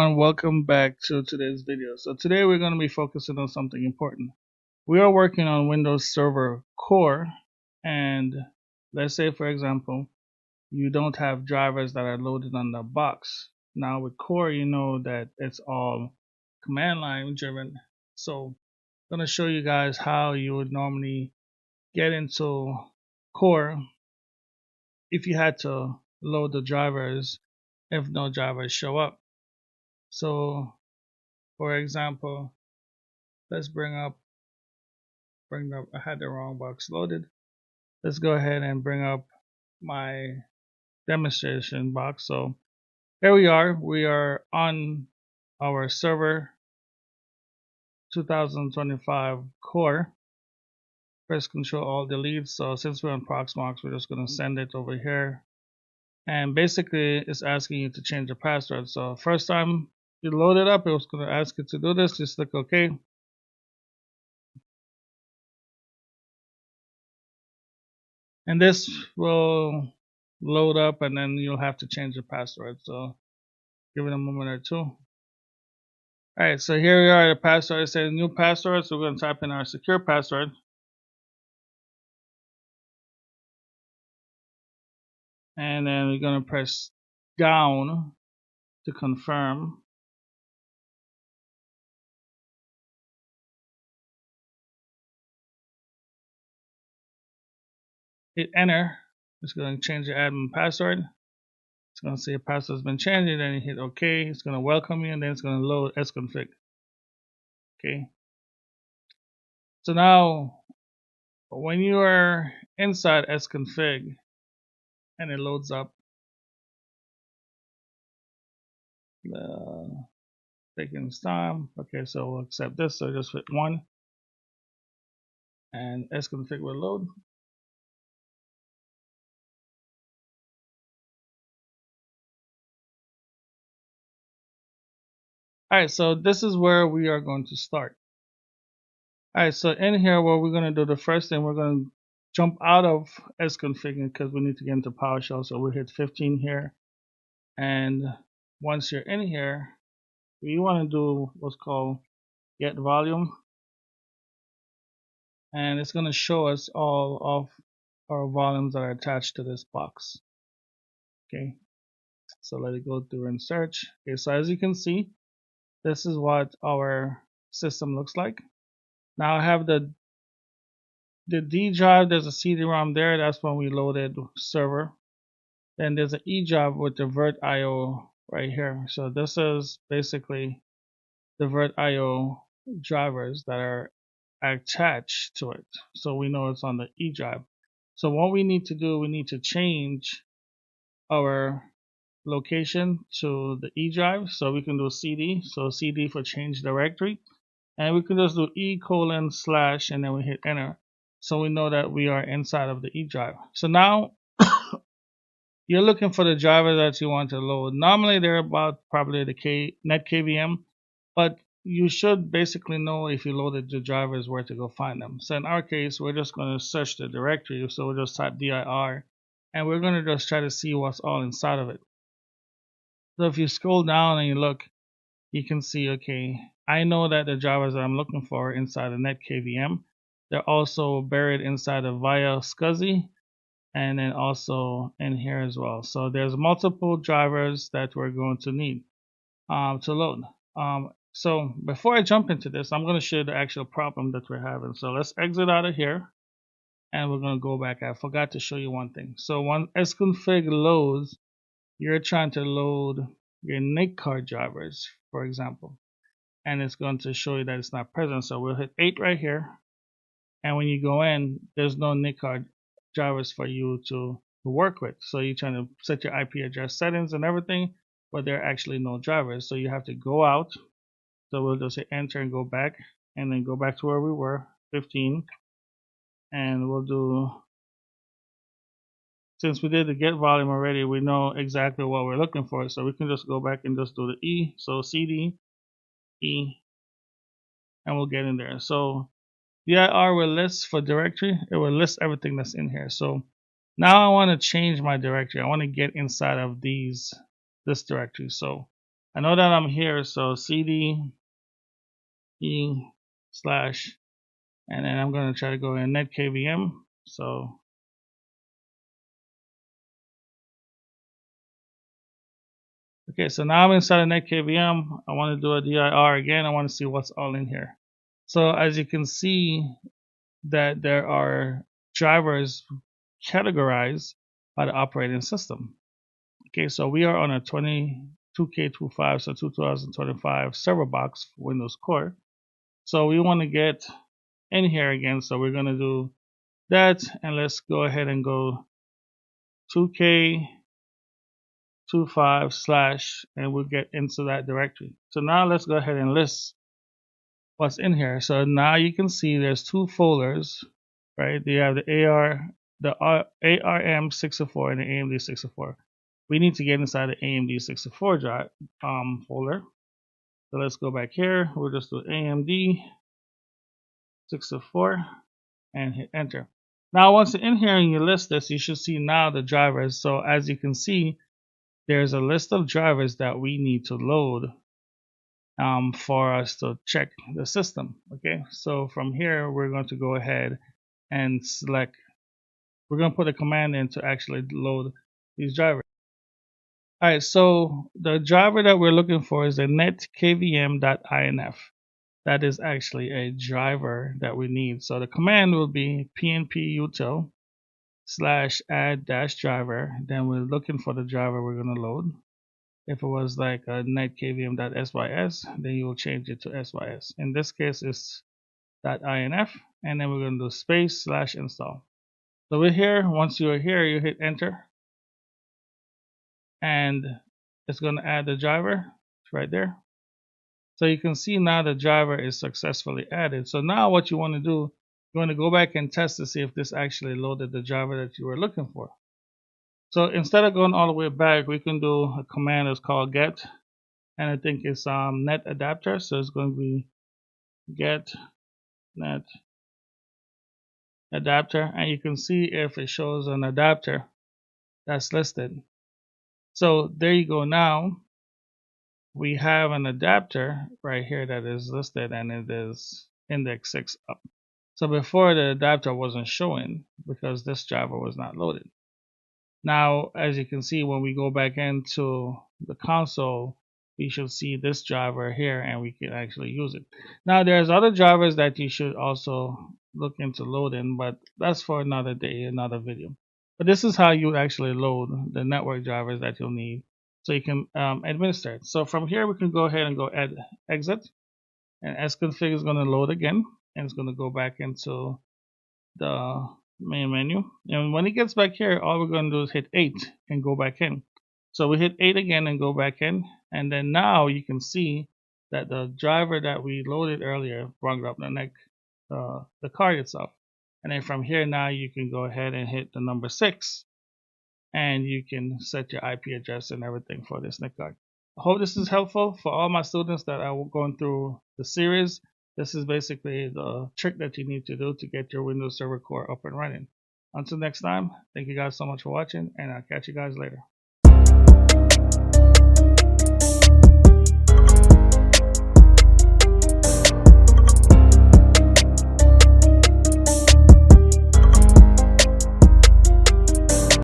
everyone, welcome back to today's video. So today we're going to be focusing on something important. We are working on Windows Server Core, and let's say for example you don't have drivers that are loaded on the box. Now with Core you know that it's all command line driven. So I'm going to show you guys how you would normally get into Core if you had to load the drivers if no drivers show up. So for example, let's bring up, I had the wrong box loaded. Let's go ahead and bring up my demonstration box. So here we are on our server 2025 core. Press Control Alt Delete. So since we're on Proxmox, we're just going to send it over here. And basically it's asking you to change the password. So first time you load it up, it was going to ask you to do this. Just click OK. And this will load up and then you'll have to change the password. So give it a moment or two. Alright, so here we are. The password, it says new password. So we're going to type in our secure password. And then we're going to press down to confirm. Hit enter. It's going to change the admin password. It's going to say your password has been changed, and then you hit OK. It's going to welcome you, and then it's going to load SConfig. Okay. So now, when you are inside SConfig and it loads up, taking its time. Okay, so we'll accept this. So just hit 1, and SConfig will load. Alright, so this is where we are going to start. Alright, so in here, what we're going to do, the first thing, we're going to jump out of SConfig because we need to get into PowerShell. So we'll hit 15 here. And once you're in here, you want to do what's called get volume. And it's going to show us all of our volumes that are attached to this box. Okay, so let it go through and search. Okay, so as you can see, this is what our system looks like. Now I have the D drive, there's a CD-ROM there, that's when we loaded server. Then there's an E drive with the VirtIO right here. So this is basically the VirtIO drivers that are attached to it. So we know it's on the E drive. So what we need to do, we need to change our location to the E drive. So we can do CD, so CD for change directory, and we can just do E:/ and then we hit enter. So we know that we are inside of the E drive. So now you're looking for the driver that you want to load. Normally they're about probably the NetKVM, but you should basically know if you loaded the drivers where to go find them. So in our case, we're just going to search the directory. So we'll just type dir, and we're going to just try to see what's all inside of it. So if you scroll down and you look, you can see, okay, I know that the drivers that I'm looking for are inside the NetKVM. They're also buried inside of VirtIO SCSI, and then also in here as well. So there's multiple drivers that we're going to need to load. So before I jump into this, I'm going to show you the actual problem that we're having. So let's exit out of here, and we're going to go back. I forgot to show you one thing. So when SConfig loads, you're trying to load your NIC card drivers, for example, and it's going to show you that it's not present. So we'll hit 8 right here, and when you go in, there's no NIC card drivers for you to work with. So you're trying to set your IP address settings and everything, but there are actually no drivers. So you have to go out. So we'll just hit enter and go back, and then go back to where we were, 15, and we'll do, since we did the get volume already, we know exactly what we're looking for. So we can just go back and just do the E. So CD, E, and we'll get in there. So dir will list for directory. It will list everything that's in here. So now I want to change my directory. I want to get inside of this directory. So I know that I'm here, so cd e slash, and then I'm going to try to go in NetKVM. So okay, so now I'm inside of NetKVM. I want to do a dir again. I want to see what's all in here. So as you can see that there are drivers categorized by the operating system. Okay, so we are on a 22K25, so 2025 server box for Windows Core. So we want to get in here again. So we're going to do that, and let's go ahead and go 2K25 / and we'll get into that directory. So now let's go ahead and list what's in here. So now you can see there's two folders, right? You have the ARM 604 and the AMD 604. We need to get inside the AMD 604 drive folder. So let's go back here. We'll just do AMD 604 and hit enter. Now once you're in here and you list this, you should see now the drivers. So as you can see, there's a list of drivers that we need to load for us to check the system. Okay, so from here we're going to go ahead and select, we're going to put a command in to actually load these drivers. Alright, so the driver that we're looking for is the NetKVM.inf. That is actually a driver that we need. So the command will be PnPUtil /add-driver. Then we're looking for the driver we're going to load. If it was like a netkvm.sys, then you will change it to sys. In this case, it's .inf, and then we're going to do space /install. So we're here. Once you're here, you hit enter, and it's going to add the driver. It's right there. So you can see now the driver is successfully added. So now what you want to do, you want to go back and test to see if this actually loaded the driver that you were looking for. So instead of going all the way back, we can do a command that's called get, and I think it's net adapter. So it's going to be get net adapter, and you can see if it shows an adapter that's listed. So there you go. Now we have an adapter right here that is listed, and it is index 6 up. So before, the adapter wasn't showing because this driver was not loaded. Now, as you can see, when we go back into the console, we should see this driver here, and we can actually use it. Now, there's other drivers that you should also look into loading, but that's for another day, another video. But this is how you actually load the network drivers that you'll need, so you can administer it. So from here, we can go ahead and go add exit, and SConfig is going to load again, and it's going to go back into the main menu. And when it gets back here, all we're going to do is hit 8 and go back in. So we hit 8 again and go back in, and then now you can see that the driver that we loaded earlier brought up the card itself. And then from here, now you can go ahead and hit the number 6, and you can set your IP address and everything for this NIC card. I hope this is helpful for all my students that are going through the series. This is basically the trick that you need to do to get your Windows Server Core up and running. Until next time, thank you guys so much for watching, and I'll catch you guys later.